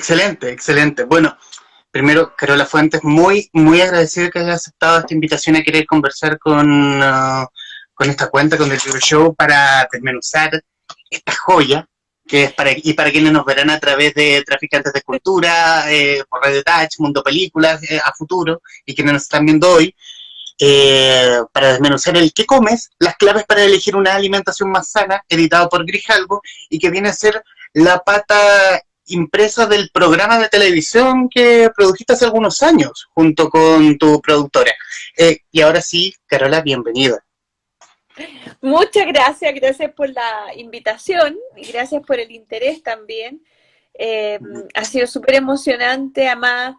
Excelente, excelente. Bueno, primero, Carola Fuentes, muy, muy agradecido que hayas aceptado esta invitación a querer conversar con esta cuenta, con el Libro Show, para desmenuzar esta joya, que es para quienes nos verán a través de Traficantes de Cultura, por Radio Touch, Mundo Películas, a futuro, y quienes nos están viendo hoy, para desmenuzar el qué comes, las claves para elegir una alimentación más sana, editado por Grijalbo, y que viene a ser la pata impresa del programa de televisión que produjiste hace algunos años, junto con tu productora. Y ahora sí, Carola, bienvenida. Muchas gracias, gracias por la invitación y gracias por el interés también. Ha sido súper emocionante, además,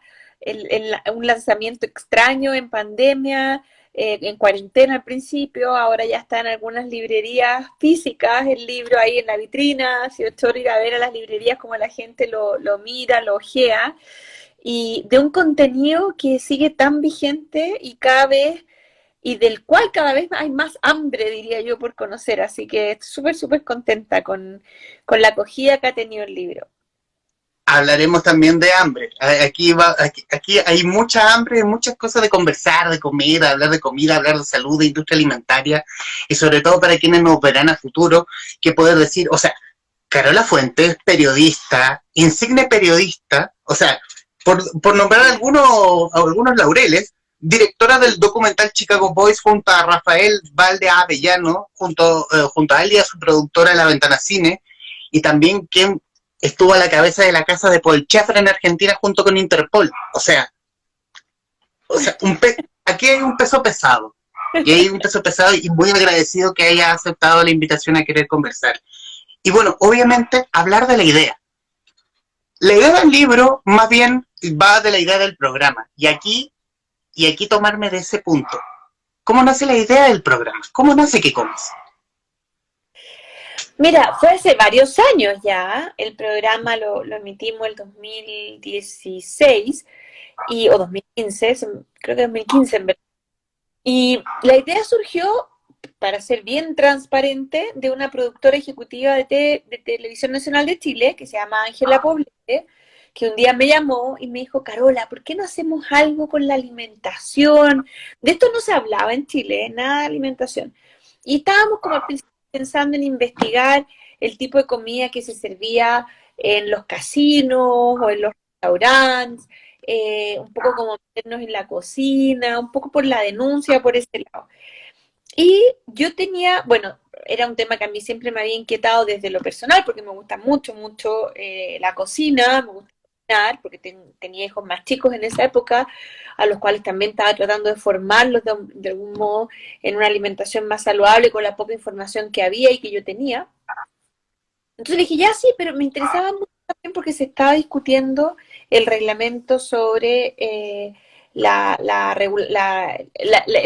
un lanzamiento extraño en pandemia, en cuarentena al principio, ahora ya está en algunas librerías físicas, el libro ahí en la vitrina, ha sido chorro ir a ver a las librerías como la gente lo mira, lo ojea, y de un contenido que sigue tan vigente y cada vez, y del cual cada vez hay más hambre, diría yo, por conocer, así que súper, súper contenta con la acogida que ha tenido el libro. Hablaremos también de hambre. Aquí hay mucha hambre, hay muchas cosas de conversar, de comer, hablar de comida, hablar de salud, de industria alimentaria, y sobre todo para quienes nos verán a futuro, que poder decir, o sea, Carola Fuentes, periodista, insigne periodista, o sea, por nombrar algunos laureles, directora del documental Chicago Boys junto a Rafael Valde Avellano, junto a él y a su productora La Ventana Cine, y también quien estuvo a la cabeza de la casa de Paul Schaeffer en Argentina junto con Interpol. O sea aquí hay un peso pesado. Y hay un peso pesado y muy agradecido que haya aceptado la invitación a querer conversar. Y bueno, obviamente, hablar de la idea. La idea del libro, más bien, va de la idea del programa. Y aquí tomarme de ese punto. ¿Cómo nace la idea del programa? ¿Cómo nace ¿Qué comes? Mira, fue hace varios años ya, el programa lo emitimos el 2016, o 2015, creo que 2015 en verdad. Y la idea surgió, para ser bien transparente, de una productora ejecutiva de Televisión Nacional de Chile, que se llama Ángela Poblete, que un día me llamó y me dijo, Carola, ¿por qué no hacemos algo con la alimentación? De esto no se hablaba en Chile, nada de alimentación. Y estábamos como al principio pensando en investigar el tipo de comida que se servía en los casinos o en los restaurantes, un poco como meternos en la cocina, un poco por la denuncia, por ese lado. Y yo tenía, bueno, era un tema que a mí siempre me había inquietado desde lo personal, porque me gusta mucho, mucho la cocina, me gusta cocinar, porque tenía hijos más chicos en esa época, a los cuales también estaba tratando de formarlos de algún modo en una alimentación más saludable con la poca información que había y que yo tenía. Entonces le dije, ya sí, pero me interesaba mucho también porque se estaba discutiendo el reglamento sobre el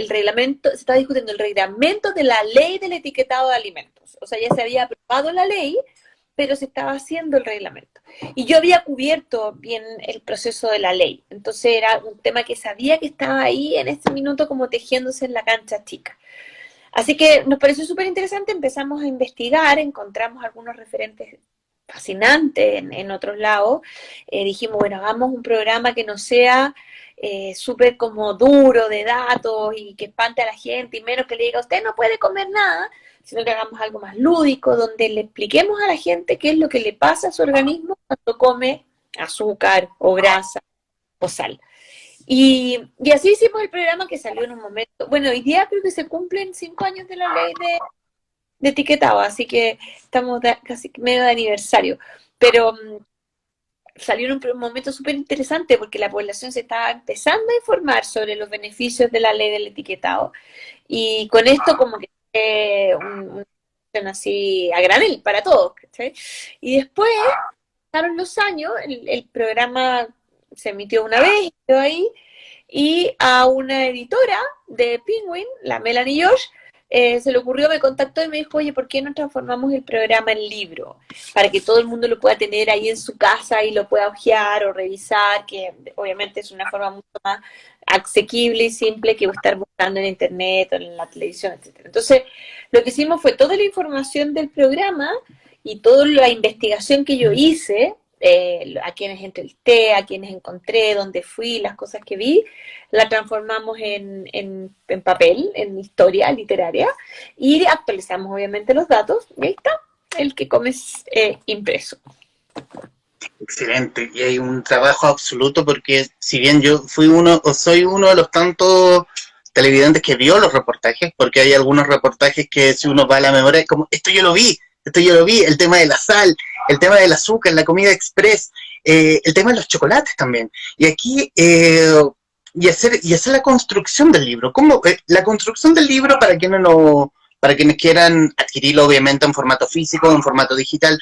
reglamento, se estaba discutiendo el reglamento de la ley del etiquetado de alimentos. O sea, ya se había aprobado la ley, pero se estaba haciendo el reglamento. Y yo había cubierto bien el proceso de la ley. Entonces era un tema que sabía que estaba ahí en este minuto como tejiéndose en la cancha chica. Así que nos pareció súper interesante, empezamos a investigar, encontramos algunos referentes fascinantes en otros lados. Dijimos, bueno, hagamos un programa que no sea súper como duro de datos y que espante a la gente y menos que le diga, usted no puede comer nada, sino que hagamos algo más lúdico, donde le expliquemos a la gente qué es lo que le pasa a su organismo cuando come azúcar o grasa o sal. Y así hicimos el programa que salió en un momento. Bueno, hoy día creo que se cumplen 5 años de la ley de etiquetado, así que estamos casi medio de aniversario. Pero salió en un momento súper interesante porque la población se estaba empezando a informar sobre los beneficios de la ley del etiquetado. Y con esto como que una así a granel para todos, ¿cachai? Y después, pasaron los años, el programa se emitió una vez, quedó ahí, y a una editora de Penguin, la Melanie Josh, se le ocurrió, me contactó y me dijo, oye, ¿por qué no transformamos el programa en libro? Para que todo el mundo lo pueda tener ahí en su casa y lo pueda hojear o revisar, que obviamente es una forma mucho más asequible y simple que estar buscando en internet o en la televisión, etcétera. Entonces, lo que hicimos fue toda la información del programa y toda la investigación que yo hice, a quienes entrevisté, a quienes encontré, dónde fui, las cosas que vi, la transformamos en papel, en historia literaria, y actualizamos obviamente los datos, y ahí está, el que comes impreso. Excelente, y hay un trabajo absoluto porque si bien yo fui uno o soy uno de los tantos televidentes que vio los reportajes, porque hay algunos reportajes que si uno va a la memoria es como, esto yo lo vi, el tema de la sal, el tema del azúcar, la comida express, el tema de los chocolates también. Y aquí, y hacer la construcción del libro. ¿Cómo? La construcción del libro para quienes quieran adquirirlo obviamente en formato físico, en formato digital,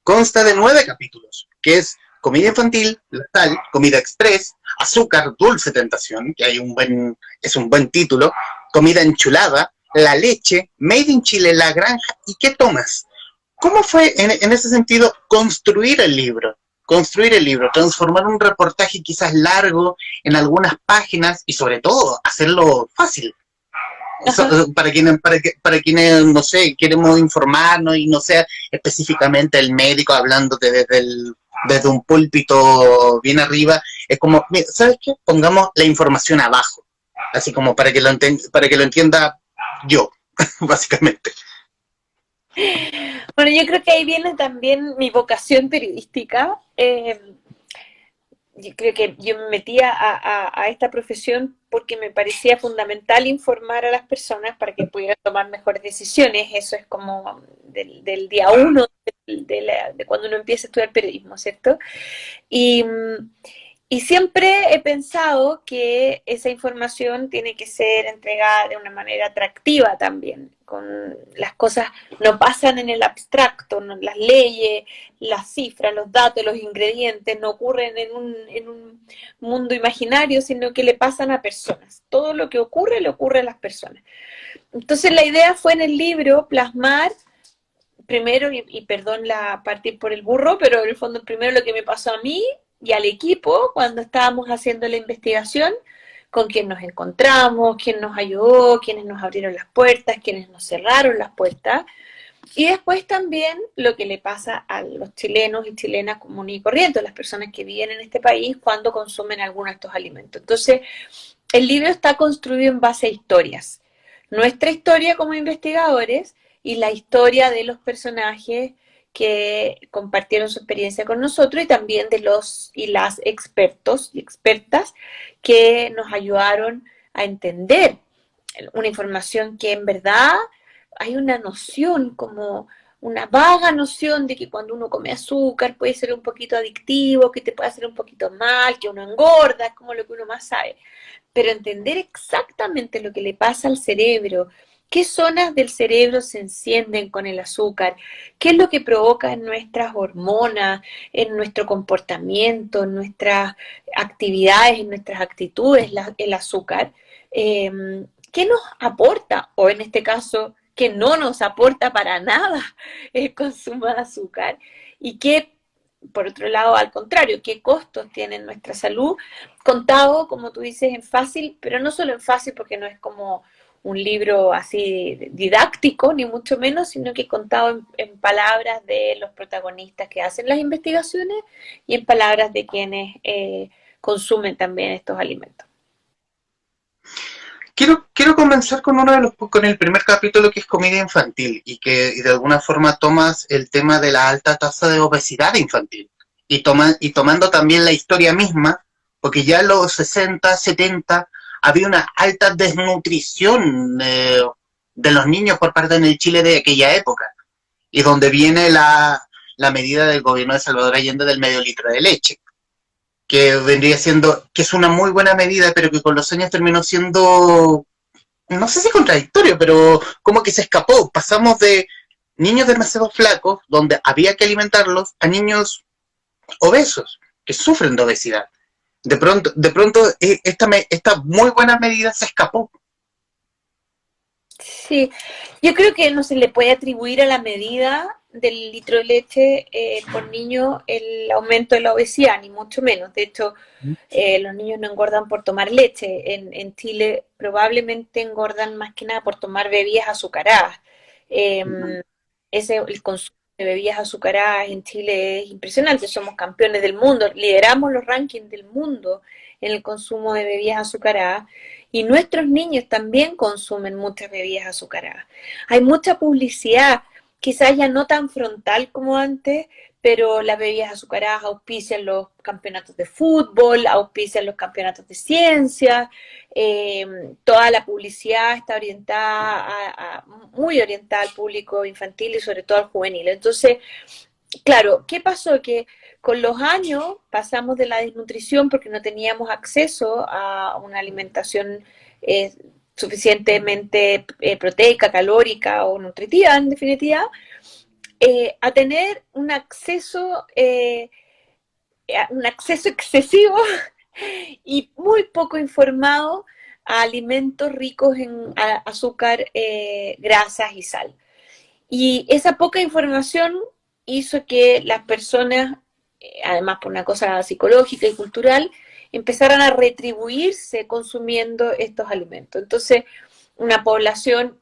consta de 9 capítulos, que es comida infantil, la sal, comida express, azúcar, dulce tentación, que es un buen título, comida enchulada, la leche, made in Chile, la granja, ¿y qué tomas? ¿Cómo fue en ese sentido construir el libro? Construir el libro, transformar un reportaje quizás largo en algunas páginas y sobre todo hacerlo fácil. Para quienes, no sé, queremos informarnos y no sea específicamente el médico hablándote desde un púlpito bien arriba, es como, mira, ¿sabes qué? Pongamos la información abajo, así como para que lo entienda yo, básicamente. Bueno, yo creo que ahí viene también mi vocación periodística. Yo creo que yo me metí a esta profesión porque me parecía fundamental informar a las personas para que pudieran tomar mejores decisiones. Eso es como del día uno de cuando uno empieza a estudiar periodismo, ¿cierto? Y, y siempre he pensado que esa información tiene que ser entregada de una manera atractiva también. Con las cosas no pasan en el abstracto, no, las leyes, las cifras, los datos, los ingredientes no ocurren en un mundo imaginario, sino que le pasan a personas. Todo lo que ocurre le ocurre a las personas. Entonces la idea fue en el libro plasmar primero, y perdón partir por el burro, pero en el fondo primero lo que me pasó a mí y al equipo cuando estábamos haciendo la investigación, con quién nos encontramos, quién nos ayudó, quiénes nos abrieron las puertas, quiénes nos cerraron las puertas, y después también lo que le pasa a los chilenos y chilenas comunes y corrientes, las personas que viven en este país cuando consumen alguno de estos alimentos. Entonces, el libro está construido en base a historias. Nuestra historia como investigadores y la historia de los personajes que compartieron su experiencia con nosotros y también de los y las expertos y expertas que nos ayudaron a entender una información que en verdad hay una noción, como una vaga noción de que cuando uno come azúcar puede ser un poquito adictivo, que te puede hacer un poquito mal, que uno engorda, es como lo que uno más sabe. Pero entender exactamente lo que le pasa al cerebro, qué zonas del cerebro se encienden con el azúcar, qué es lo que provoca en nuestras hormonas, en nuestro comportamiento, en nuestras actividades, en nuestras actitudes, el azúcar, qué nos aporta, o en este caso, que no nos aporta para nada el consumo de azúcar, y qué, por otro lado, al contrario, qué costos tiene en nuestra salud, contado, como tú dices, en fácil, pero no solo en fácil porque no es como un libro así didáctico, ni mucho menos, sino que contado en palabras de los protagonistas que hacen las investigaciones y en palabras de quienes consumen también estos alimentos. Quiero comenzar con con el primer capítulo que es comida infantil y de alguna forma tomas el tema de la alta tasa de obesidad infantil y tomando también la historia misma, porque ya en los 60, 70 había una alta desnutrición de los niños por parte del Chile de aquella época y donde viene la medida del gobierno de Salvador Allende del medio litro de leche, que vendría siendo, que es una muy buena medida, pero que con los años terminó siendo, no sé si contradictorio, pero como que se escapó. Pasamos de niños demasiado flacos, donde había que alimentarlos, a niños obesos, que sufren de obesidad. De pronto esta muy buena medida se escapó. Sí, yo creo que no se le puede atribuir a la medida del litro de leche por niño el aumento de la obesidad, ni mucho menos. De hecho, los niños no engordan por tomar leche. En Chile probablemente engordan más que nada por tomar bebidas azucaradas. Ese el consumo de bebidas azucaradas en Chile es impresionante, somos campeones del mundo, lideramos los rankings del mundo en el consumo de bebidas azucaradas y nuestros niños también consumen muchas bebidas azucaradas. Hay mucha publicidad, quizás ya no tan frontal como antes, pero las bebidas azucaradas auspician los campeonatos de fútbol, auspician los campeonatos de ciencia, toda la publicidad está orientada muy orientada al público infantil y sobre todo al juvenil. Entonces, claro, ¿qué pasó? Que con los años pasamos de la desnutrición porque no teníamos acceso a una alimentación suficientemente proteica, calórica o nutritiva, en definitiva, a tener un acceso excesivo y muy poco informado a alimentos ricos en azúcar, grasas y sal. Y esa poca información hizo que las personas, además por una cosa psicológica y cultural, empezaran a retribuirse consumiendo estos alimentos. Entonces, una población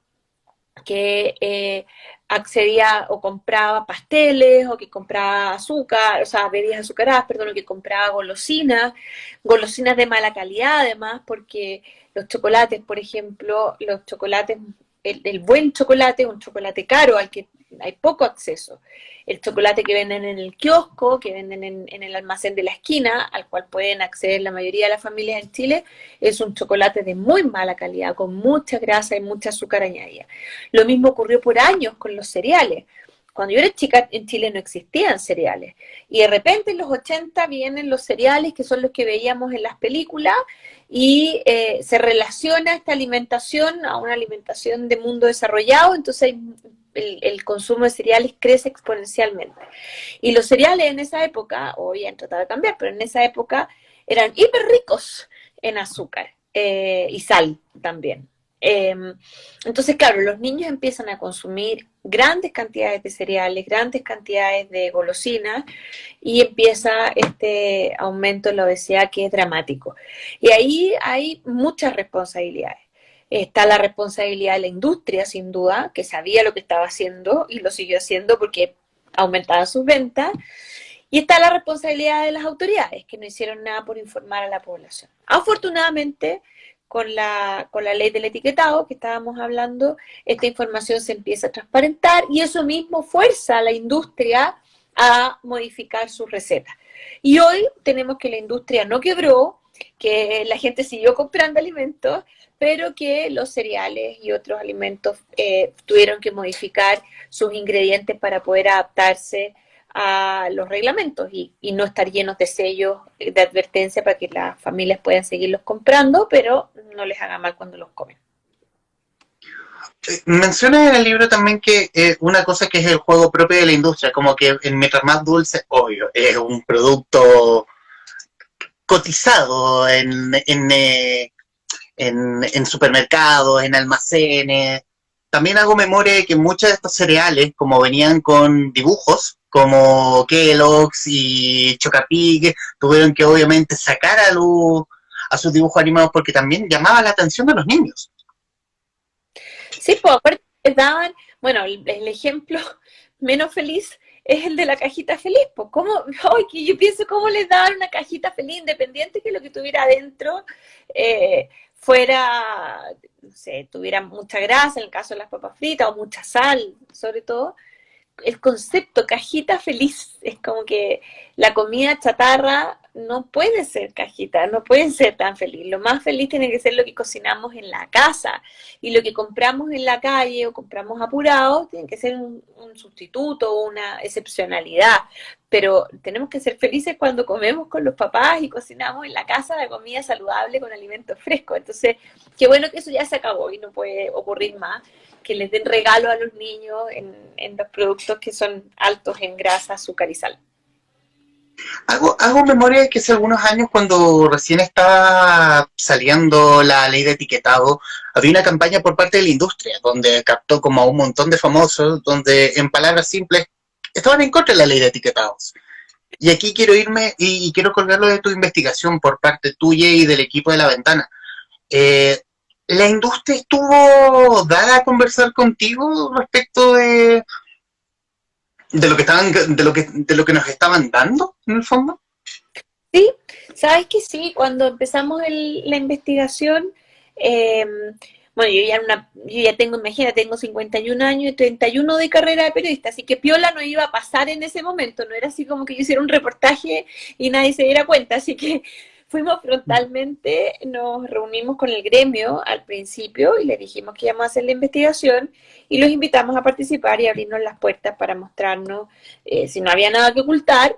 que accedía o compraba pasteles, o que compraba azúcar, o sea, bebidas azucaradas, perdón, o que compraba golosinas de mala calidad además, porque los chocolates, por ejemplo, los chocolates, el buen chocolate es un chocolate caro al que hay poco acceso. El chocolate que venden en el kiosco, que venden en el almacén de la esquina, al cual pueden acceder la mayoría de las familias en Chile, es un chocolate de muy mala calidad, con mucha grasa y mucha azúcar añadida. Lo mismo ocurrió por años con los cereales. Cuando yo era chica en Chile no existían cereales. Y de repente en los 80 vienen los cereales, que son los que veíamos en las películas, y se relaciona esta alimentación a una alimentación de mundo desarrollado, entonces el consumo de cereales crece exponencialmente. Y los cereales en esa época, hoy han tratado de cambiar, pero en esa época eran hiper ricos en azúcar y sal también. Entonces, claro, los niños empiezan a consumir grandes cantidades de cereales, grandes cantidades de golosinas, y empieza este aumento en la obesidad que es dramático. Y ahí hay muchas responsabilidades. Está la responsabilidad de la industria, sin duda, que sabía lo que estaba haciendo y lo siguió haciendo porque aumentaba sus ventas. Y está la responsabilidad de las autoridades, que no hicieron nada por informar a la población. Afortunadamente, con la ley del etiquetado que estábamos hablando, esta información se empieza a transparentar y eso mismo fuerza a la industria a modificar sus recetas. Y hoy tenemos que la industria no quebró, que la gente siguió comprando alimentos, pero que los cereales y otros alimentos tuvieron que modificar sus ingredientes para poder adaptarse a los reglamentos y no estar llenos de sellos de advertencia para que las familias puedan seguirlos comprando, pero no les haga mal cuando los comen. Mencionas en el libro también que una cosa que es el juego propio de la industria, como que mientras más dulce, obvio, es un producto cotizado en supermercados, en almacenes. También hago memoria de que muchos de estos cereales, como venían con dibujos, como Kellogg's y Chocapic, tuvieron que obviamente sacar a luz a sus dibujos animados porque también llamaba la atención de los niños. Sí, pues aparte les daban, bueno, el ejemplo menos feliz es el de la cajita feliz, pues cómo, que yo pienso cómo les daban una cajita feliz independiente que lo que tuviera adentro fuera, no sé, tuviera mucha grasa en el caso de las papas fritas o mucha sal, sobre todo. El concepto cajita feliz es como que la comida chatarra no puede ser cajita, no puede ser tan feliz. Lo más feliz tiene que ser lo que cocinamos en la casa, y lo que compramos en la calle o compramos apurado tiene que ser un sustituto o una excepcionalidad. Pero tenemos que ser felices cuando comemos con los papás y cocinamos en la casa la comida saludable con alimentos frescos. Entonces, qué bueno que eso ya se acabó y no puede ocurrir más, que les den regalo a los niños en los productos que son altos en grasa, azúcar y sal. Hago memoria de que hace algunos años, cuando recién estaba saliendo la ley de etiquetado, había una campaña por parte de la industria, donde captó como a un montón de famosos, donde en palabras simples estaban en contra de la ley de etiquetados. Y aquí quiero irme y quiero colgarlo de tu investigación por parte tuya y del equipo de La Ventana. ¿La industria estuvo dada a conversar contigo respecto de de lo que estaban, de lo que nos estaban dando, en el fondo. Sí, sabes que sí, cuando empezamos la investigación, eh, bueno, yo ya tengo, imagínate, tengo 51 años y 31 de carrera de periodista, así que piola no iba a pasar en ese momento, no era así como que yo hiciera un reportaje y nadie se diera cuenta, así que fuimos frontalmente, nos reunimos con el gremio al principio y le dijimos que íbamos a hacer la investigación y los invitamos a participar y abrirnos las puertas para mostrarnos si no había nada que ocultar,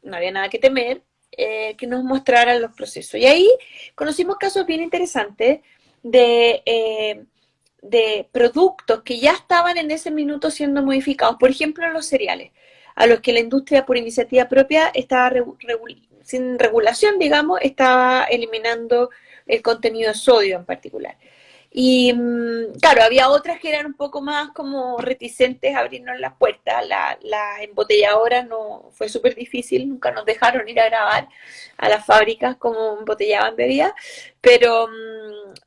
no había nada que temer, que nos mostraran los procesos. Y ahí conocimos casos bien interesantes de productos que ya estaban en ese minuto siendo modificados. Por ejemplo, los cereales, a los que la industria por iniciativa propia estaba sin regulación, digamos, estaba eliminando el contenido de sodio en particular. Y claro, había otras que eran un poco más como reticentes a abrirnos las puertas. Las embotelladoras no fue súper difícil, nunca nos dejaron ir a grabar a las fábricas como embotellaban bebidas, pero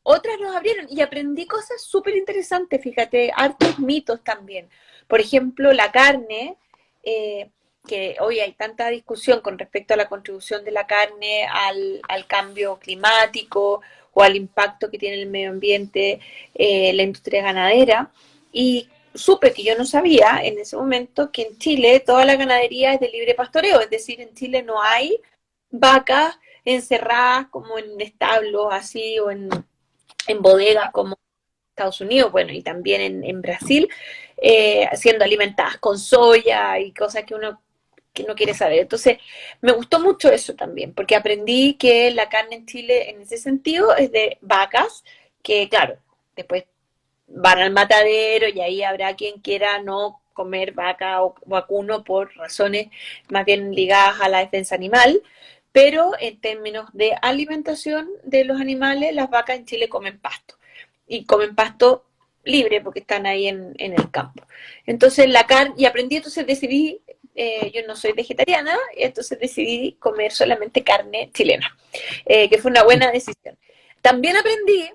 otras nos abrieron y aprendí cosas súper interesantes, fíjate, hartos mitos también. Por ejemplo, la carne, que hoy hay tanta discusión con respecto a la contribución de la carne al cambio climático o al impacto que tiene el medio ambiente, la industria ganadera. Y supe que yo no sabía en ese momento que en Chile toda la ganadería es de libre pastoreo, es decir, en Chile no hay vacas encerradas como en establos así o en bodegas como Estados Unidos, bueno, y también en Brasil, siendo alimentadas con soya y cosas que no quiere saber. Entonces, me gustó mucho eso también, porque aprendí que la carne en Chile, en ese sentido, es de vacas, que claro, después van al matadero y ahí habrá quien quiera no comer vaca o vacuno por razones más bien ligadas a la defensa animal, pero en términos de alimentación de los animales, las vacas en Chile comen pasto, y comen pasto libre porque están ahí en el campo. Entonces la carne, y aprendí, entonces decidí, yo no soy vegetariana, entonces decidí comer solamente carne chilena, que fue una buena decisión. También aprendí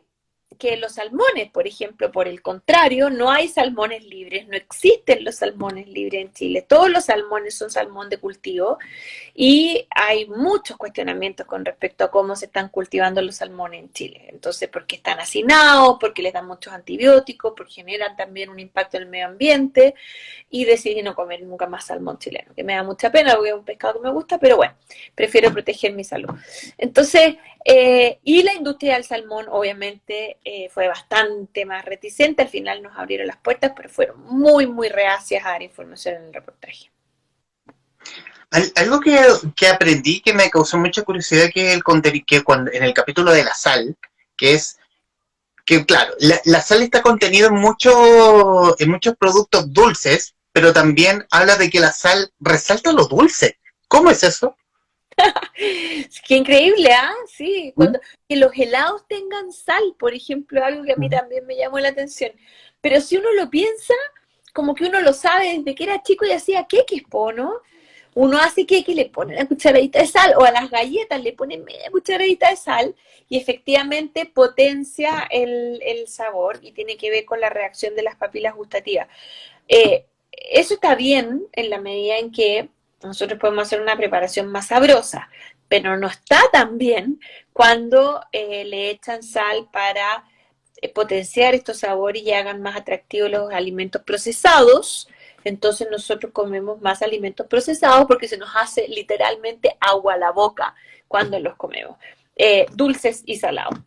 que los salmones, por ejemplo, por el contrario, no hay salmones libres, no existen los salmones libres en Chile. Todos los salmones son salmón de cultivo y hay muchos cuestionamientos con respecto a cómo se están cultivando los salmones en Chile. Entonces, porque están hacinados, porque les dan muchos antibióticos, porque generan también un impacto en el medio ambiente, y decidí no comer nunca más salmón chileno, que me da mucha pena porque es un pescado que me gusta, pero bueno, prefiero proteger mi salud. Entonces, y la industria del salmón obviamente fue bastante más reticente, al final nos abrieron las puertas, pero fueron muy, muy reacias a dar información en el reportaje. Algo que aprendí que me causó mucha curiosidad que, que cuando, en el capítulo de la sal, que es que claro, la sal está contenida en muchos productos dulces, pero también habla de que la sal resalta lo dulce. ¿Cómo es eso? Qué increíble, ¿ah? Sí, que los helados tengan sal, por ejemplo, algo que a mí también me llamó la atención. Pero si uno lo piensa, como que uno lo sabe desde que era chico y hacía queques, ¿no? Uno hace queques, le pone una cucharadita de sal, o a las galletas le ponen media cucharadita de sal, y efectivamente potencia el sabor y tiene que ver con la reacción de las papilas gustativas. Eso está bien en la medida en que nosotros podemos hacer una preparación más sabrosa, pero no está tan bien cuando le echan sal para potenciar estos sabores y hagan más atractivos los alimentos procesados. Entonces nosotros comemos más alimentos procesados porque se nos hace literalmente agua a la boca cuando los comemos, dulces y salados.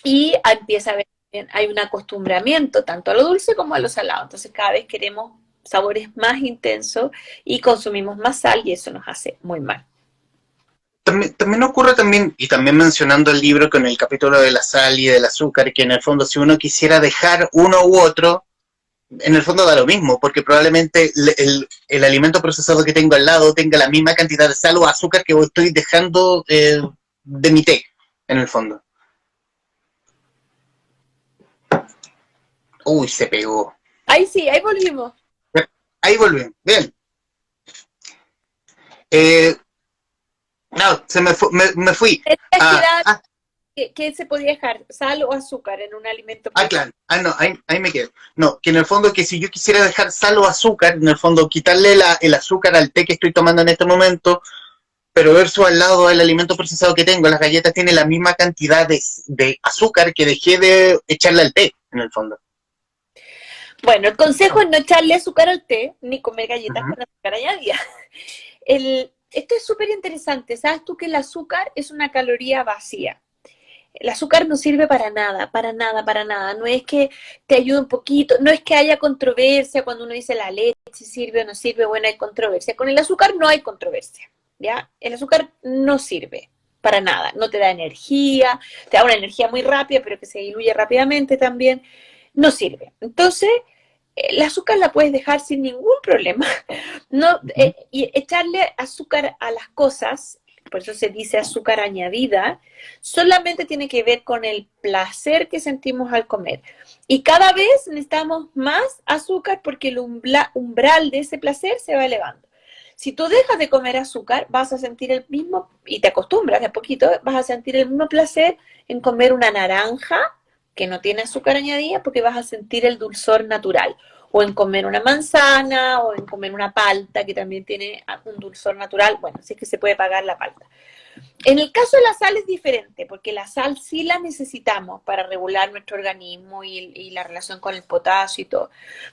Y empieza a haber, hay un acostumbramiento tanto a lo dulce como a lo salado. Entonces cada vez queremos sabores más intensos y consumimos más sal y eso nos hace muy mal. También ocurre también, y también mencionando el libro con el capítulo de la sal y del azúcar, que en el fondo si uno quisiera dejar uno u otro, en el fondo da lo mismo, porque probablemente el alimento procesado que tengo al lado tenga la misma cantidad de sal o azúcar que estoy dejando de mi té, en el fondo. Uy, se pegó. Ahí sí, ahí volvimos. Ahí volví, bien. No, me fui. ¿qué se podía dejar? ¿Sal o azúcar en un alimento? Claro. No, ahí me quedo. No, que en el fondo que si yo quisiera dejar sal o azúcar, en el fondo quitarle el azúcar al té que estoy tomando en este momento, pero versus al lado el alimento procesado que tengo, las galletas tienen la misma cantidad de azúcar que dejé de echarle al té, en el fondo. Bueno, el consejo es no echarle azúcar al té, ni comer galletas Uh-huh. con azúcar añadida. Esto es súper interesante. ¿Sabes tú que el azúcar es una caloría vacía? El azúcar no sirve para nada, para nada, para nada. No es que te ayude un poquito, no es que haya controversia cuando uno dice la leche sirve o no sirve, bueno, hay controversia. Con el azúcar no hay controversia, ¿ya? El azúcar no sirve para nada, no te da energía, te da una energía muy rápida, pero que se diluye rápidamente también, no sirve. Entonces, el azúcar la puedes dejar sin ningún problema. No, y echarle azúcar a las cosas, por eso se dice azúcar añadida, solamente tiene que ver con el placer que sentimos al comer. Y cada vez necesitamos más azúcar porque el umbral de ese placer se va elevando. Si tú dejas de comer azúcar, vas a sentir el mismo, y te acostumbras de a poquito, vas a sentir el mismo placer en comer una naranja que no tiene azúcar añadida porque vas a sentir el dulzor natural. O en comer una manzana, o en comer una palta que también tiene un dulzor natural. Bueno, si es que se puede pagar la palta. En el caso de la sal es diferente, porque la sal sí la necesitamos para regular nuestro organismo y la relación con el potasio y todo.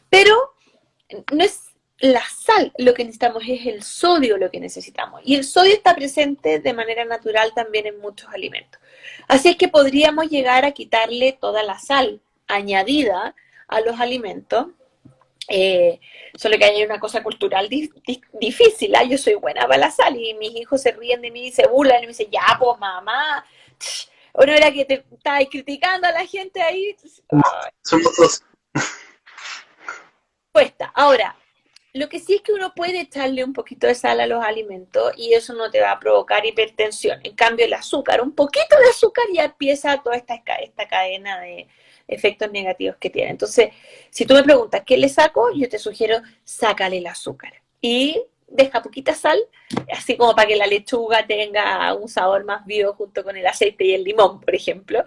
Pero no es la sal lo que necesitamos, es el sodio lo que necesitamos. Y el sodio está presente de manera natural también en muchos alimentos. Así es que podríamos llegar a quitarle toda la sal añadida a los alimentos. Solo que hay una cosa cultural difícil. Yo soy buena para la sal y mis hijos se ríen de mí y se burlan y me dicen, ya, pues mamá, o no era que te estabas criticando a la gente ahí. Somos dos. Cuesta. Ahora, lo que sí es que uno puede echarle un poquito de sal a los alimentos y eso no te va a provocar hipertensión. En cambio, el azúcar, un poquito de azúcar ya empieza toda esta cadena de efectos negativos que tiene. Entonces, si tú me preguntas qué le saco, yo te sugiero sácale el azúcar y deja poquita sal, así como para que la lechuga tenga un sabor más vivo junto con el aceite y el limón, por ejemplo.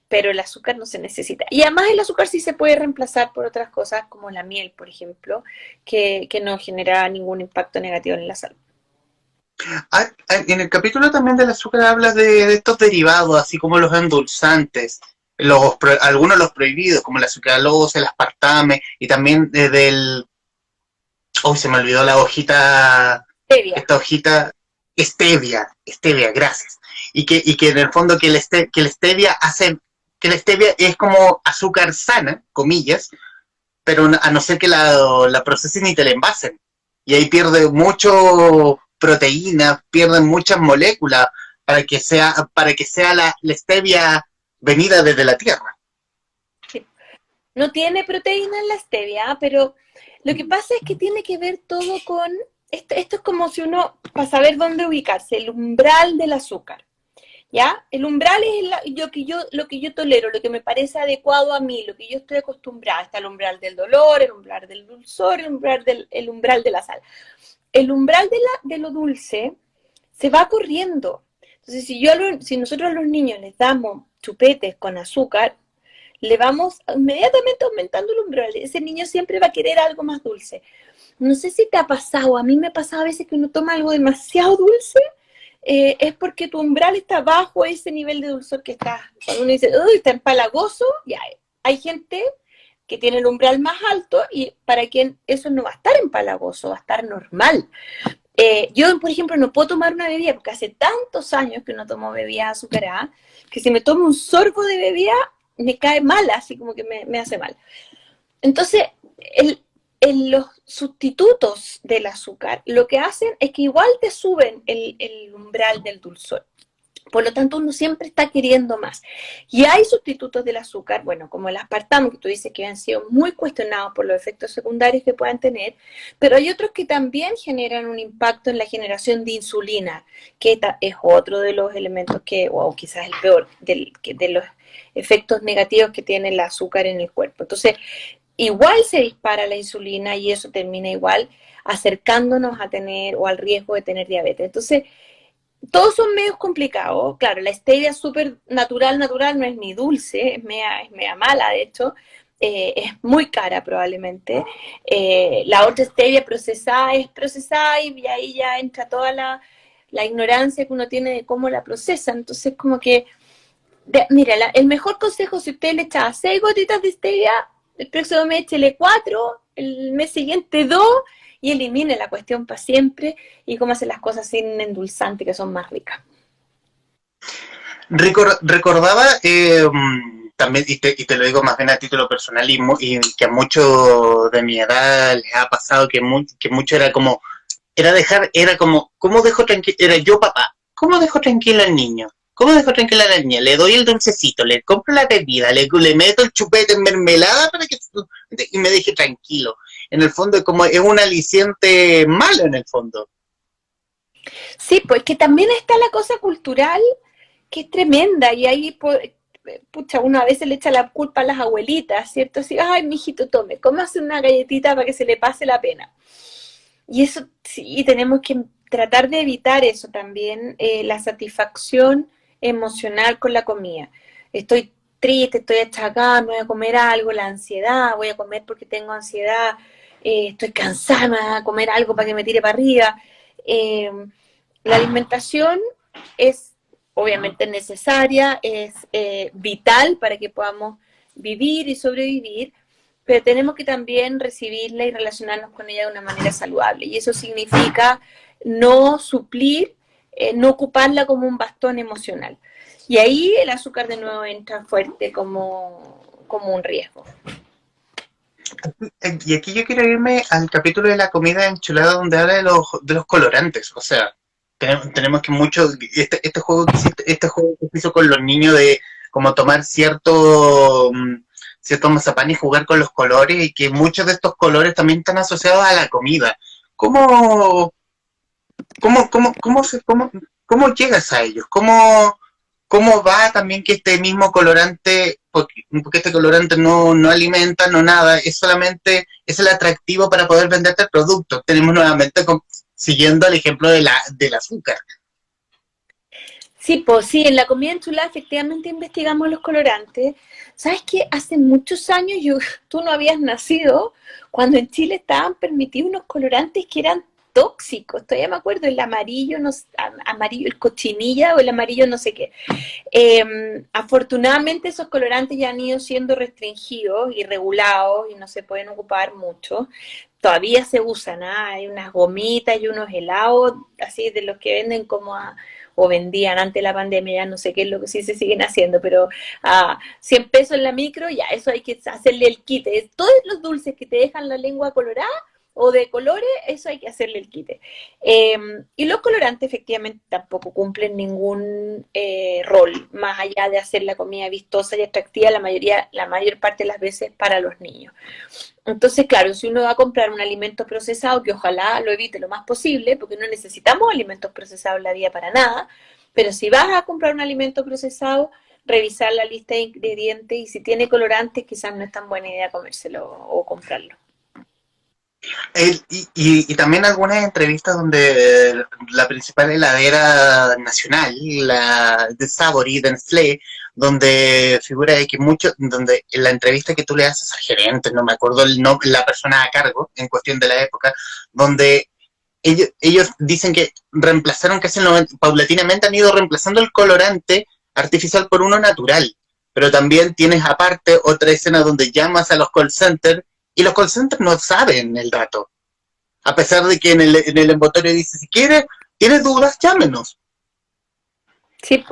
Pero el azúcar no se necesita. Y además el azúcar sí se puede reemplazar por otras cosas como la miel, por ejemplo, que no genera ningún impacto negativo en la salud. En el capítulo también del azúcar hablas de estos derivados, así como los endulzantes, algunos los prohibidos, como la sucralosa, el aspartame, y también del... Hoy se me olvidó la hojita... Stevia. Esta hojita... Stevia, gracias. Y que en el fondo que la stevia hace... Que la stevia es como azúcar sana, comillas, pero a no ser que la procesen y te la envasen. Y ahí pierde mucho proteína, pierden muchas moléculas para que sea la stevia venida desde la tierra. Sí. No tiene proteína en la stevia, pero lo que pasa es que tiene que ver todo con... Esto es como si uno, para saber dónde ubicarse, el umbral del azúcar. ¿Ya? El umbral es lo que yo tolero, lo que me parece adecuado a mí, lo que yo estoy acostumbrada. Está el umbral del dolor, el umbral del dulzor, el umbral de la sal. El umbral de lo dulce se va corriendo. Entonces, si nosotros a los niños les damos chupetes con azúcar, le vamos inmediatamente aumentando el umbral. Ese niño siempre va a querer algo más dulce. No sé si te ha pasado, a mí me ha pasado a veces que uno toma algo demasiado dulce, es porque tu umbral está bajo ese nivel de dulzor que está. Cuando uno dice, uy, está empalagoso, ya hay gente que tiene el umbral más alto y para quien eso no va a estar empalagoso, va a estar normal. Yo, por ejemplo, no puedo tomar una bebida porque hace tantos años que no tomo bebida azucarada que si me tomo un sorbo de bebida me cae mal, así como que me hace mal. Entonces, los sustitutos del azúcar lo que hacen es que igual te suben el umbral del dulzor. Por lo tanto, uno siempre está queriendo más. Y hay sustitutos del azúcar, bueno, como el aspartamo, que tú dices que han sido muy cuestionados por los efectos secundarios que puedan tener, pero hay otros que también generan un impacto en la generación de insulina, que es otro de los elementos que, o quizás el peor, de los efectos negativos que tiene el azúcar en el cuerpo. Entonces, igual se dispara la insulina y eso termina igual acercándonos a tener o al riesgo de tener diabetes. Entonces, todos son medios complicados. Claro, la stevia es súper natural, natural, no es ni dulce, es media mala, de hecho. Es muy cara probablemente. La otra stevia procesada es procesada y ahí ya entra toda la ignorancia que uno tiene de cómo la procesa. Entonces, como que, mira, el mejor consejo, si usted le echa 6 gotitas de stevia, el próximo mes échele 4, el mes siguiente 2, y elimine la cuestión para siempre, y cómo hacer las cosas sin endulzante, que son más ricas. Recordaba también, y te lo digo más bien a título personal, y que a muchos de mi edad les ha pasado que mucho era como, ¿cómo dejo tranquilo? Era yo papá, ¿cómo dejo tranquilo al niño? ¿Cómo dejo tranquila a la niña? Le doy el dulcecito, le compro la bebida, le meto el chupete en mermelada para que y me deje tranquilo. En el fondo, como es un aliciente malo en el fondo. Sí, pues que también está la cosa cultural, que es tremenda, y ahí, pucha, uno a veces le echa la culpa a las abuelitas, ¿cierto? Así, ay, mijito, tome, cómase una galletita para que se le pase la pena. Y eso, sí, tenemos que tratar de evitar eso también, la satisfacción emocional con la comida. Estoy triste, estoy achacada, me voy a comer algo, la ansiedad, voy a comer porque tengo ansiedad, estoy cansada, me voy a comer algo para que me tire para arriba. Eh, la alimentación es obviamente necesaria, es vital para que podamos vivir y sobrevivir, pero tenemos que también recibirla y relacionarnos con ella de una manera saludable. Y eso significa no suplir, no ocuparla como un bastón emocional. Y ahí el azúcar de nuevo entra fuerte como un riesgo. Y aquí yo quiero irme al capítulo de la comida enchilada donde habla de los colorantes. O sea, tenemos que mucho, este juego que se hizo con los niños de como tomar ciertos mazapanes y jugar con los colores, y que muchos de estos colores también están asociados a la comida. ¿Cómo, cómo llegas a ellos? ¿Cómo va también que este mismo colorante, porque este colorante no alimenta, no nada, es el atractivo para poder venderte el producto? Tenemos nuevamente siguiendo el ejemplo del azúcar. Sí, pues sí, en la comida enchilada efectivamente investigamos los colorantes. ¿Sabes qué? Hace muchos años tú no habías nacido cuando en Chile estaban permitidos unos colorantes que eran tóxicos. Todavía me acuerdo, el amarillo, no, amarillo, el cochinilla o el amarillo no sé qué. Afortunadamente esos colorantes ya han ido siendo restringidos y regulados y no se pueden ocupar mucho. Todavía se usan, ¿eh? Hay unas gomitas y unos helados así de los que venden o vendían antes de la pandemia, ya no sé qué es lo que sí se siguen haciendo, pero a 100 pesos en la micro, ya eso hay que hacerle el quite. Todos los dulces que te dejan la lengua colorada o de colores, eso hay que hacerle el quite. Y los colorantes efectivamente tampoco cumplen ningún rol, más allá de hacer la comida vistosa y atractiva la mayor parte de las veces para los niños. Entonces, claro, si uno va a comprar un alimento procesado, que ojalá lo evite lo más posible, porque no necesitamos alimentos procesados en la vida para nada, pero si vas a comprar un alimento procesado, revisar la lista de ingredientes, y si tiene colorantes, quizás no es tan buena idea comérselo o comprarlo. Y también algunas entrevistas donde la principal heladera nacional, la de Savory, de Nestlé, donde figura de que donde en la entrevista que tú le haces al gerente, no me acuerdo la persona a cargo en cuestión de la época, donde ellos dicen que reemplazaron casi paulatinamente han ido reemplazando el colorante artificial por uno natural. Pero también tienes aparte otra escena donde llamas a los call centers y los call centers no saben el dato. A pesar de que en el envoltorio dice, si tienes dudas, llámenos. Sí,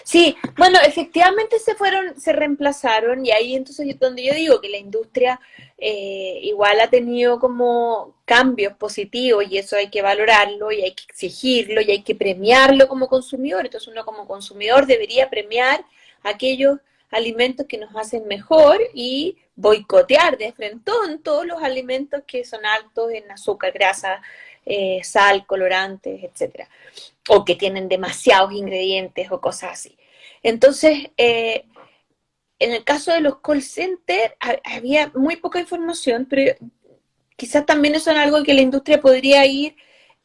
sí, bueno, efectivamente se reemplazaron, y ahí entonces donde yo digo que la industria igual ha tenido como cambios positivos, y eso hay que valorarlo y hay que exigirlo y hay que premiarlo como consumidor. Entonces uno como consumidor debería premiar aquellos alimentos que nos hacen mejor y boicotear de frente todos los alimentos que son altos en azúcar, grasa, sal, colorantes, etcétera, o que tienen demasiados ingredientes o cosas así. Entonces, en el caso de los call centers había muy poca información, pero quizás también eso es algo que la industria podría ir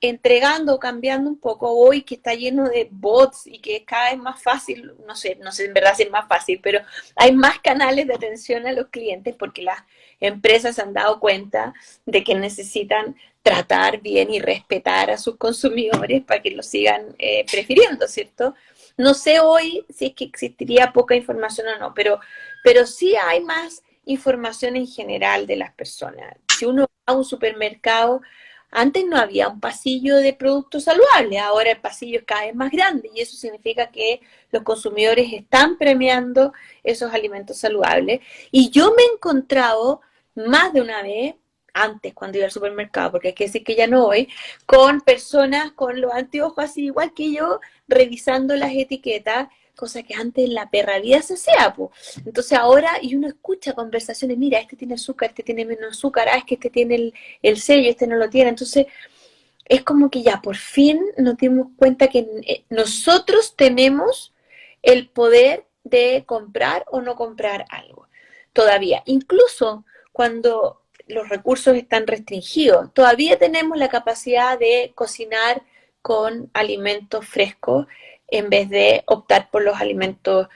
entregando o cambiando un poco hoy que está lleno de bots y que es cada vez más fácil, no sé en verdad si es más fácil, pero hay más canales de atención a los clientes porque las empresas se han dado cuenta de que necesitan tratar bien y respetar a sus consumidores para que los sigan prefiriendo, ¿cierto? No sé hoy si es que existiría poca información o no, pero sí hay más información en general de las personas. Si uno va a un supermercado, antes no había un pasillo de productos saludables, ahora el pasillo es cada vez más grande y eso significa que los consumidores están premiando esos alimentos saludables. Y yo me he encontrado más de una vez, antes cuando iba al supermercado, porque hay que decir que ya no voy, con personas con los anteojos así igual que yo, revisando las etiquetas, cosa que antes en la perra vida se hacía, pues. Entonces ahora, y uno escucha conversaciones, mira, este tiene azúcar, este tiene menos azúcar, es que este tiene el sello, este no lo tiene. Entonces, es como que ya, por fin nos dimos cuenta que nosotros tenemos el poder de comprar o no comprar algo. Todavía, incluso cuando los recursos están restringidos, todavía tenemos la capacidad de cocinar con alimentos frescos en vez de optar por los alimentos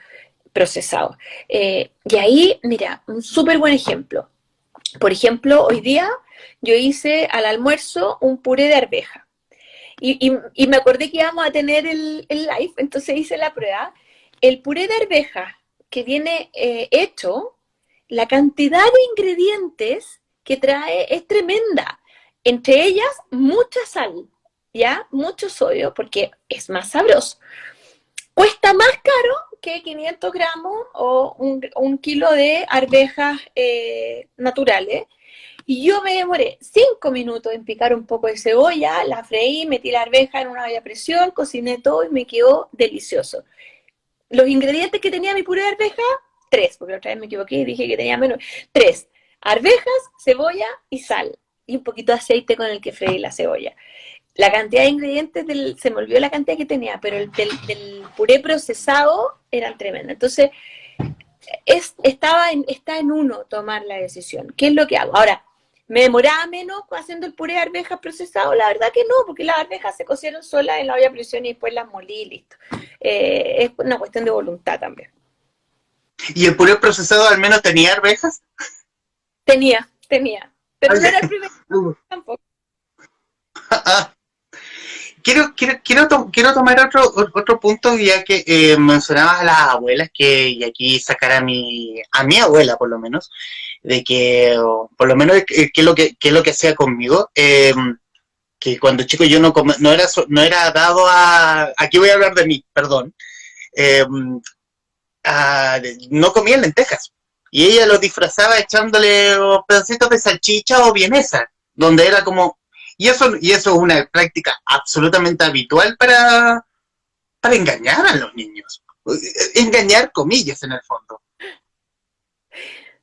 procesados. Y ahí, mira, un súper buen ejemplo. Por ejemplo, hoy día yo hice al almuerzo un puré de arveja. Y me acordé que íbamos a tener el live, entonces hice la prueba. El puré de arveja que viene hecho, la cantidad de ingredientes que trae es tremenda. Entre ellas, mucha sal, ¿ya? Mucho sodio, porque es más sabroso. Cuesta más caro que 500 gramos o un kilo de arvejas naturales. Y yo me demoré 5 minutos en picar un poco de cebolla, la freí, metí la arveja en una olla a presión, cociné todo y me quedó delicioso. Los ingredientes que tenía mi puré de arveja, 3, porque otra vez me equivoqué y dije que tenía menos. 3, arvejas, cebolla y sal. Y un poquito de aceite con el que freí la cebolla. La cantidad de ingredientes, se me olvidó la cantidad que tenía, pero el del puré procesado eran tremendos. Entonces, está en uno tomar la decisión. ¿Qué es lo que hago? Ahora, ¿me demoraba menos haciendo el puré de arvejas procesado? La verdad que no, porque las arvejas se cocieron solas en la olla a presión y después las molí y listo. Es una cuestión de voluntad también. ¿Y el puré procesado al menos tenía arvejas? Tenía. Pero no era el primero tampoco. Quiero tomar otro punto, ya que mencionabas a las abuelas, y aquí sacar a mi abuela, por lo menos, de que, por lo menos, qué es lo que hacía conmigo, que cuando chico yo no era dado aquí voy a hablar de mí, perdón, eh, no comía lentejas, y ella lo disfrazaba echándole pedacitos de salchicha o vienesa, donde era como. Y eso es una práctica absolutamente habitual para engañar a los niños. Engañar, comillas, en el fondo.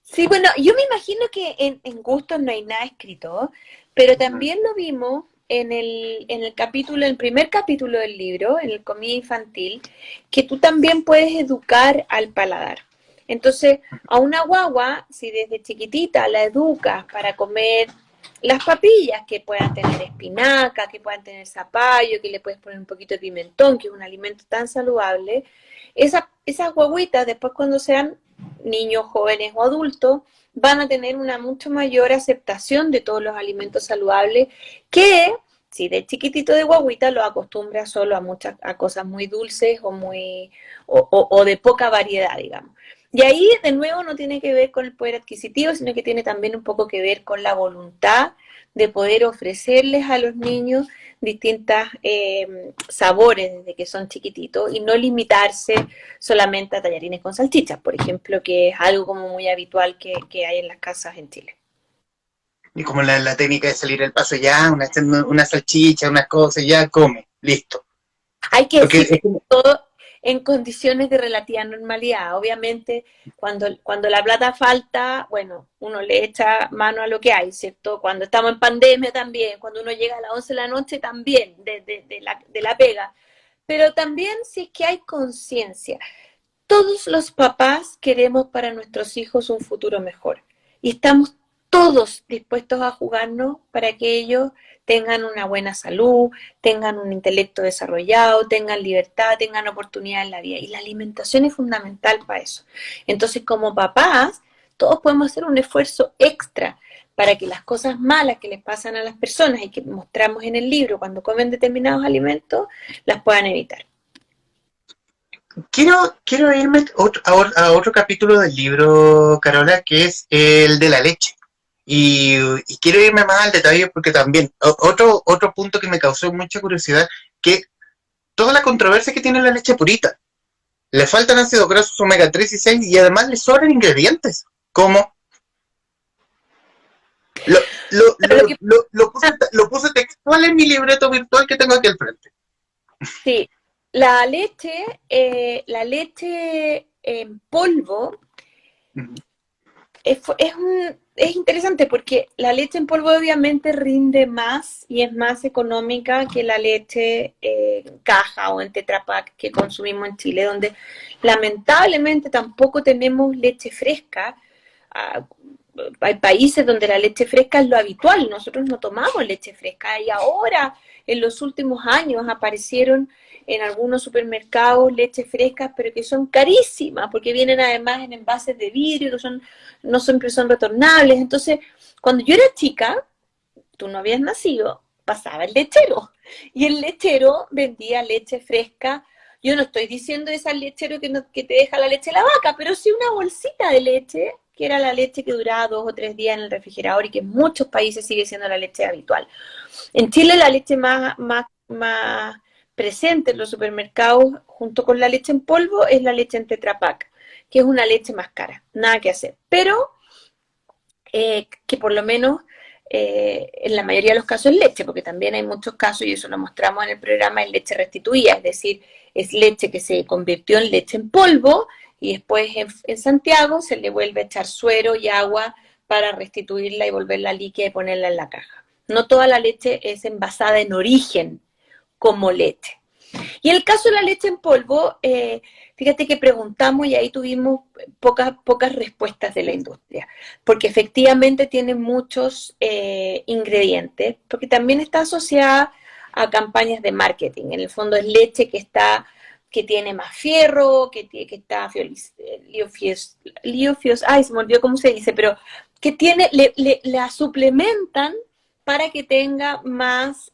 Sí, bueno, yo me imagino que en gustos no hay nada escrito, pero también lo vimos en el capítulo, en el primer capítulo del libro, en el comida infantil, que tú también puedes educar al paladar. Entonces, a una guagua, si desde chiquitita la educas para comer las papillas que puedan tener espinaca, que puedan tener zapallo, que le puedes poner un poquito de pimentón, que es un alimento tan saludable, esas guaguitas después cuando sean niños, jóvenes o adultos, van a tener una mucho mayor aceptación de todos los alimentos saludables que si de chiquitito de guaguita lo acostumbra solo a cosas muy dulces o de poca variedad, digamos. Y ahí, de nuevo, no tiene que ver con el poder adquisitivo, sino que tiene también un poco que ver con la voluntad de poder ofrecerles a los niños distintas sabores desde que son chiquititos y no limitarse solamente a tallarines con salchichas, por ejemplo, que es algo como muy habitual que hay en las casas en Chile. Y como la técnica de salir al paso, ya, una salchicha, unas cosas, ya come, listo. Hay que Porque decir todo en condiciones de relativa normalidad. Obviamente, cuando la plata falta, bueno, uno le echa mano a lo que hay, ¿cierto? Cuando estamos en pandemia también, cuando uno llega a las 11 de la noche también, de la pega. Pero también si es que hay conciencia. Todos los papás queremos para nuestros hijos un futuro mejor. Y estamos todos dispuestos a jugarnos para que ellos tengan una buena salud, tengan un intelecto desarrollado, tengan libertad, tengan oportunidad en la vida. Y la alimentación es fundamental para eso. Entonces, como papás, todos podemos hacer un esfuerzo extra para que las cosas malas que les pasan a las personas y que mostramos en el libro cuando comen determinados alimentos, las puedan evitar. Quiero irme a otro capítulo del libro, Carola, que es el de la leche. Y quiero irme más al detalle porque también otro punto que me causó mucha curiosidad, que toda la controversia que tiene la leche purita. Le faltan ácidos grasos omega 3 y 6 y además le sobran ingredientes, como lo, lo puse textual en mi libreto virtual que tengo aquí al frente. Sí, la leche en polvo es interesante porque la leche en polvo obviamente rinde más y es más económica que la leche en caja o en Tetra Pak que consumimos en Chile, donde lamentablemente tampoco tenemos leche fresca. Hay países donde la leche fresca es lo habitual, nosotros no tomamos leche fresca y ahora en los últimos años aparecieron en algunos supermercados leches frescas, pero que son carísimas, porque vienen además en envases de vidrio, que no siempre son retornables. Entonces, cuando yo era chica, tú no habías nacido, pasaba el lechero, y el lechero vendía leche fresca. Yo no estoy diciendo ese lechero que te deja la leche de la vaca, pero sí una bolsita de leche, que era la leche que duraba 2 o 3 días en el refrigerador y que en muchos países sigue siendo la leche habitual. En Chile la leche más presente en los supermercados junto con la leche en polvo es la leche en Tetra Pak, que es una leche más cara, nada que hacer, pero que por lo menos en la mayoría de los casos es leche, porque también hay muchos casos, y eso lo mostramos en el programa, es leche restituida, es decir, es leche que se convirtió en leche en polvo y después en Santiago se le vuelve a echar suero y agua para restituirla y volverla líquida y ponerla en la caja. No toda la leche es envasada en origen como leche. Y en el caso de la leche en polvo, fíjate que preguntamos y ahí tuvimos pocas respuestas de la industria, porque efectivamente tiene muchos ingredientes, porque también está asociada a campañas de marketing. En el fondo es leche que tiene más fierro, que está ay, se me olvidó cómo se dice, pero que tiene, la suplementan para que tenga más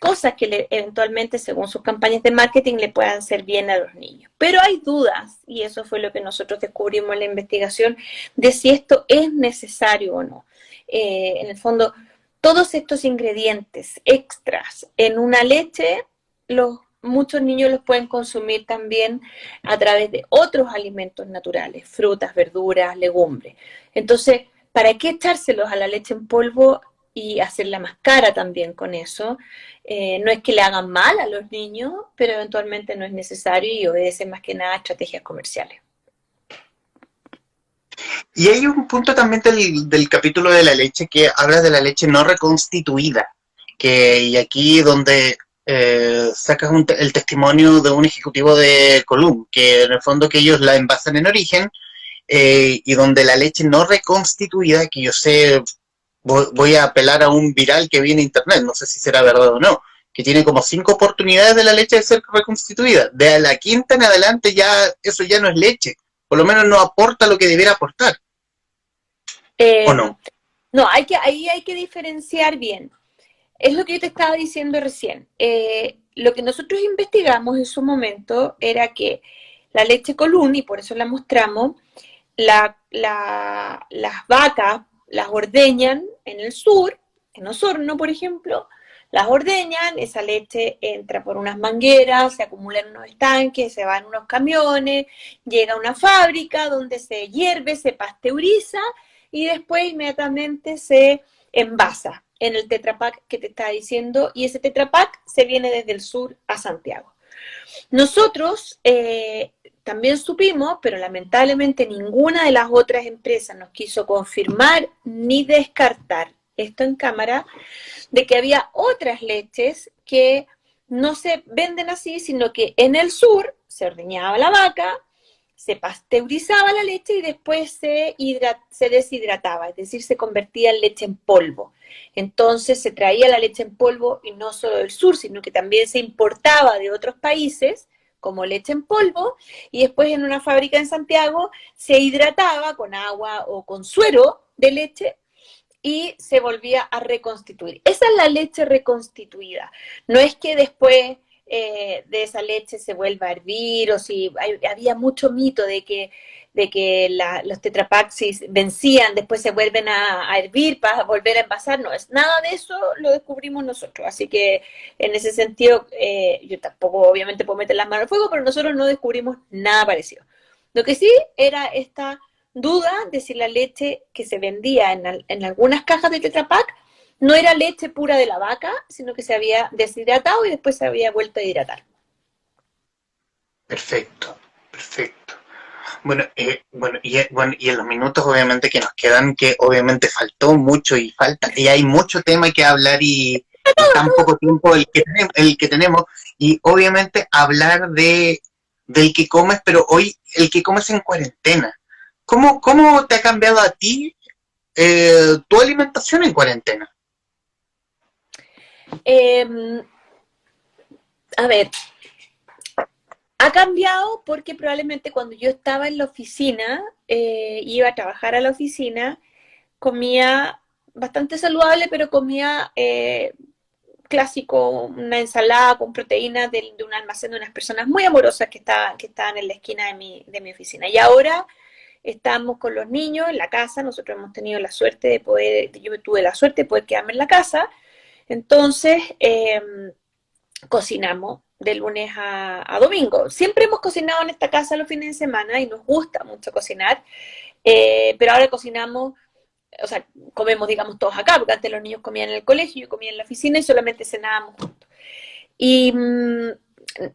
cosas que eventualmente, según sus campañas de marketing, le puedan hacer bien a los niños. Pero hay dudas, y eso fue lo que nosotros descubrimos en la investigación, de si esto es necesario o no. En el fondo, todos estos ingredientes extras en una leche, muchos niños los pueden consumir también a través de otros alimentos naturales, frutas, verduras, legumbres. Entonces, ¿para qué echárselos a la leche en polvo y hacerla más cara también con eso? No es que le hagan mal a los niños, pero eventualmente no es necesario y obedece más que nada a estrategias comerciales. Y hay un punto también del capítulo de la leche que habla de la leche no reconstituida, y aquí donde sacas el testimonio de un ejecutivo de Column, que en el fondo que ellos la envasan en origen, y donde la leche no reconstituida, que yo sé, voy a apelar a un viral que vi en internet, no sé si será verdad o no, que tiene como 5 oportunidades de la leche de ser reconstituida. De la quinta en adelante eso ya no es leche, por lo menos no aporta lo que debiera aportar. ¿O no? No, ahí hay que diferenciar bien. Es lo que yo te estaba diciendo recién. Lo que nosotros investigamos en su momento era que la leche Colún, y por eso la mostramos, las vacas las ordeñan en el sur, en Osorno, por ejemplo, las ordeñan, esa leche entra por unas mangueras, se acumula en unos estanques, se va en unos camiones, llega a una fábrica donde se hierve, se pasteuriza y después inmediatamente se envasa en el Tetra Pak que te estaba diciendo, y ese Tetra Pak se viene desde el sur a Santiago. Nosotros también supimos, pero lamentablemente ninguna de las otras empresas nos quiso confirmar ni descartar esto en cámara, de que había otras leches que no se venden así, sino que en el sur se ordeñaba la vaca, se pasteurizaba la leche y después se deshidrataba, es decir, se convertía en leche en polvo. Entonces se traía la leche en polvo y no solo del sur, sino que también se importaba de otros países como leche en polvo, y después en una fábrica en Santiago se hidrataba con agua o con suero de leche y se volvía a reconstituir. Esa es la leche reconstituida. No es que después de esa leche se vuelva a hervir, o si había mucho mito de que los tetrapaxis vencían, después se vuelven a hervir para volver a envasar. No, es nada de eso lo descubrimos nosotros. Así que en ese sentido, yo tampoco obviamente puedo meter las manos al fuego, pero nosotros no descubrimos nada parecido. Lo que sí era esta duda de si la leche que se vendía en algunas cajas de Tetra Pak no era leche pura de la vaca, sino que se había deshidratado y después se había vuelto a hidratar. Perfecto, perfecto. Bueno, y en los minutos obviamente que nos quedan, que obviamente faltó mucho y falta, y hay mucho tema que hablar y tan poco tiempo el que tenemos, y obviamente hablar del que comes, pero hoy el que comes en cuarentena. ¿Cómo te ha cambiado a ti tu alimentación en cuarentena? Eh, a ver, ha cambiado porque probablemente cuando yo estaba en la oficina, iba a trabajar a la oficina, comía bastante saludable, pero comía clásico, una ensalada con proteínas de un almacén de unas personas muy amorosas que estaban en la esquina de mi oficina. Y ahora estamos con los niños en la casa, nosotros hemos tenido la suerte de poder, yo tuve la suerte de poder quedarme en la casa, entonces cocinamos de lunes a domingo. Siempre hemos cocinado en esta casa los fines de semana y nos gusta mucho cocinar, pero ahora cocinamos, o sea, comemos, digamos, todos acá, porque antes los niños comían en el colegio, yo comía en la oficina y solamente cenábamos juntos. Y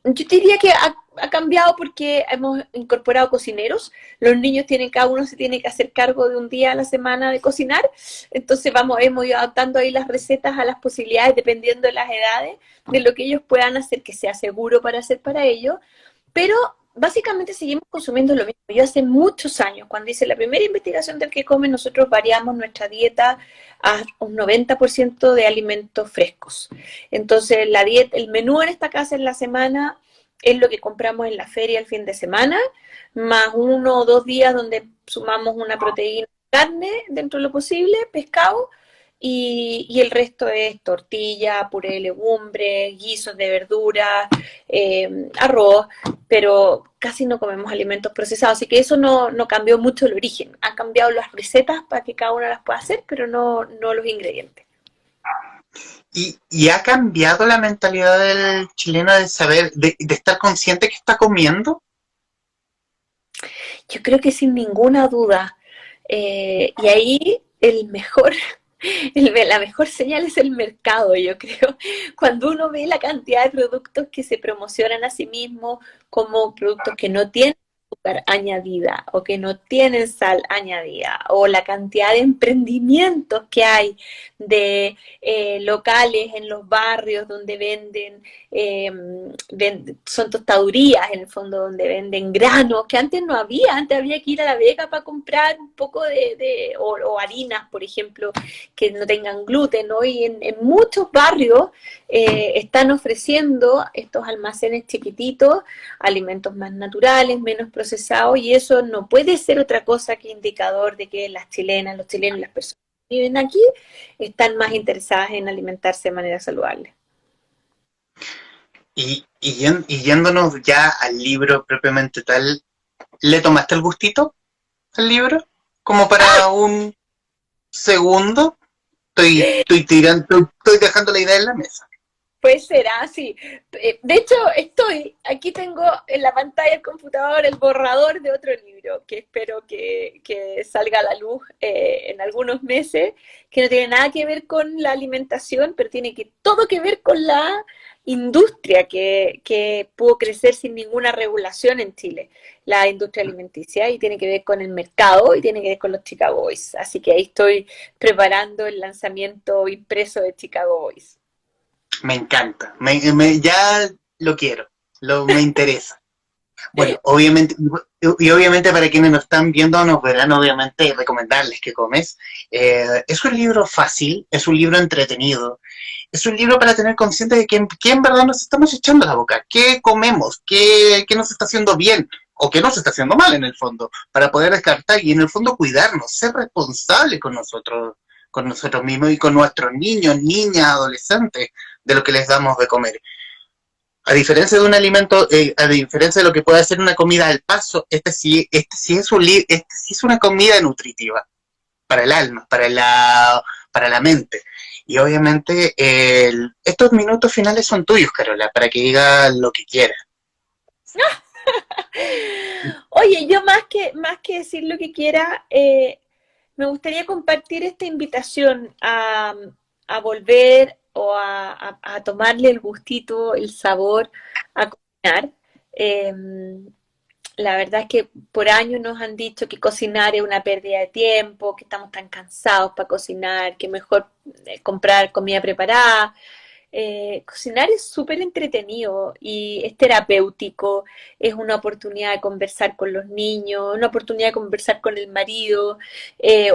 yo te diría que ha cambiado porque hemos incorporado cocineros. Los niños tienen, cada uno se tiene que hacer cargo de un día a la semana de cocinar. Entonces hemos ido adaptando ahí las recetas a las posibilidades, dependiendo de las edades, de lo que ellos puedan hacer, que sea seguro para hacer para ellos. Pero básicamente seguimos consumiendo lo mismo. Yo hace muchos años, cuando hice la primera investigación del que come, nosotros variamos nuestra dieta a un 90% de alimentos frescos. Entonces, la dieta, el menú en esta casa en la semana es lo que compramos en la feria el fin de semana, más 1 o 2 días donde sumamos una proteína de carne dentro de lo posible, pescado, y el resto es tortilla, puré de legumbres, guisos de verduras, arroz, pero casi no comemos alimentos procesados, así que eso no cambió mucho el origen. Han cambiado las recetas para que cada una las pueda hacer, pero no los ingredientes. ¿Y ha cambiado la mentalidad del chileno de saber, de estar consciente que está comiendo? Yo creo que sin ninguna duda. Y ahí la mejor señal es el mercado, yo creo. Cuando uno ve la cantidad de productos que se promocionan a sí mismos como productos que no tienen azúcar añadida o que no tienen sal añadida, o la cantidad de emprendimientos que hay de locales en los barrios donde son tostadurías en el fondo, donde venden granos, que antes no había, antes había que ir a La Vega para comprar un poco o harinas, por ejemplo, que no tengan gluten. Hoy en muchos barrios están ofreciendo estos almacenes chiquititos, alimentos más naturales, menos procesados, y eso no puede ser otra cosa que indicador de que las chilenas, los chilenos y las personas que viven aquí están más interesadas en alimentarse de manera saludable. Y yéndonos ya al libro propiamente tal, ¿le tomaste el gustito al libro? Como para un segundo, estoy dejando la idea en la mesa. Pues será así. De hecho, aquí tengo en la pantalla del computador el borrador de otro libro que espero que salga a la luz en algunos meses, que no tiene nada que ver con la alimentación, pero tiene todo que ver con la industria que pudo crecer sin ninguna regulación en Chile, la industria alimenticia, y tiene que ver con el mercado y tiene que ver con los Chicago Boys. Así que ahí estoy preparando el lanzamiento impreso de Chicago Boys. Me encanta, ya lo quiero, me interesa. Bueno, obviamente, y obviamente para quienes nos están viendo, nos verán obviamente recomendarles que comes. Es un libro fácil, es un libro entretenido, es un libro para tener consciente de que en verdad nos estamos echando la boca, qué comemos, qué nos está haciendo bien o qué nos está haciendo mal en el fondo, para poder descartar y en el fondo cuidarnos, ser responsables con nosotros mismos y con nuestros niños, niñas, adolescentes, de lo que les damos de comer. A diferencia de un alimento, a diferencia de lo que puede ser una comida al paso, este sí es una comida nutritiva para el alma, para la mente. Y obviamente estos minutos finales son tuyos, Carola, para que digas lo que quieras. Oye, yo más que decir lo que quiera, me gustaría compartir esta invitación a volver o a tomarle el gustito, el sabor a cocinar. La verdad es que por años nos han dicho que cocinar es una pérdida de tiempo, que estamos tan cansados para cocinar, que mejor comprar comida preparada. Cocinar es súper entretenido y es terapéutico, es una oportunidad de conversar con los niños, una oportunidad de conversar con el marido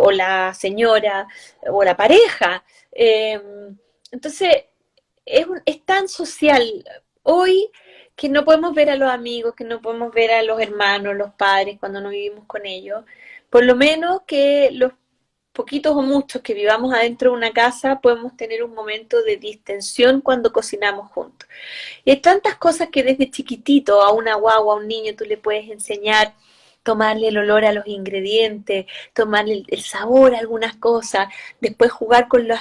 o la señora o la pareja. Entonces, es tan social. Hoy que no podemos ver a los amigos, que no podemos ver a los hermanos, los padres cuando no vivimos con ellos, por lo menos que los poquitos o muchos que vivamos adentro de una casa podemos tener un momento de distensión cuando cocinamos juntos. Y hay tantas cosas que desde chiquitito a una guagua, a un niño tú le puedes enseñar, tomarle el olor a los ingredientes, tomarle el sabor a algunas cosas, después jugar con los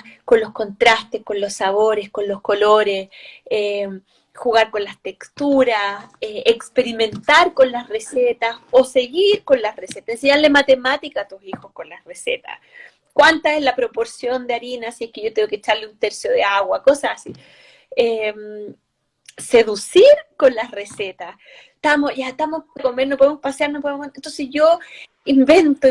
contrastes, con los sabores, con los colores, jugar con las texturas, experimentar con las recetas o seguir con las recetas, enseñarle matemática a tus hijos con las recetas. ¿Cuánta es la proporción de harina si es que yo tengo que echarle un tercio de agua? Cosas así. Seducir con las recetas. Ya estamos por comer, no podemos pasear, no podemos... Entonces yo invento,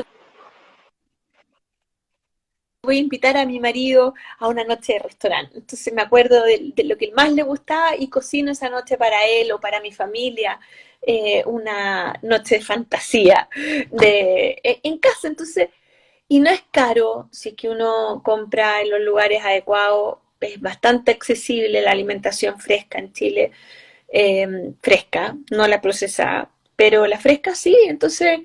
voy a invitar a mi marido a una noche de restaurante. Entonces me acuerdo de lo que más le gustaba y cocino esa noche para él o para mi familia, una noche de fantasía en casa. Entonces, y no es caro, si es que uno compra en los lugares adecuados, es bastante accesible la alimentación fresca en Chile, fresca, no la procesada, pero la fresca sí. Entonces,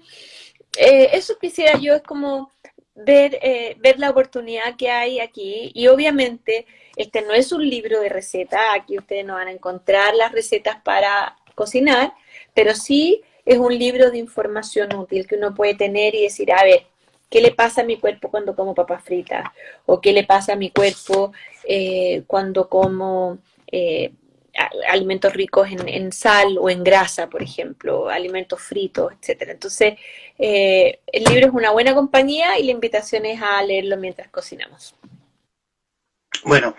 eso quisiera yo, es como ver la oportunidad que hay aquí. Y obviamente este no es un libro de recetas, aquí ustedes no van a encontrar las recetas para cocinar, pero sí es un libro de información útil que uno puede tener y decir, a ver, ¿qué le pasa a mi cuerpo cuando como papas fritas? ¿O qué le pasa a mi cuerpo cuando como alimentos ricos en sal o en grasa, por ejemplo, alimentos fritos, etcétera? Entonces, el libro es una buena compañía y la invitación es a leerlo mientras cocinamos. Bueno,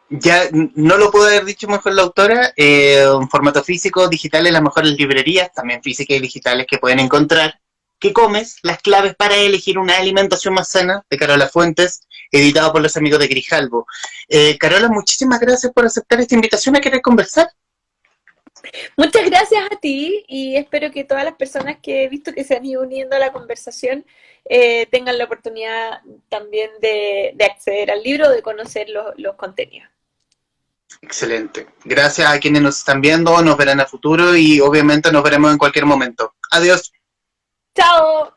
ya no lo puedo haber dicho mejor la autora, en formato físico, digital, en las mejores librerías, también físicas y digitales que pueden encontrar. ¿Qué comes? Las claves para elegir una alimentación más sana, de Carola Fuentes, editado por los amigos de Grijalbo. Carola, muchísimas gracias por aceptar esta invitación a querer conversar. Muchas gracias a ti y espero que todas las personas que he visto que se han ido uniendo a la conversación tengan la oportunidad también de acceder al libro, de conocer los contenidos. Excelente. Gracias a quienes nos están viendo, nos verán a futuro y obviamente nos veremos en cualquier momento. Adiós. ¡Chao!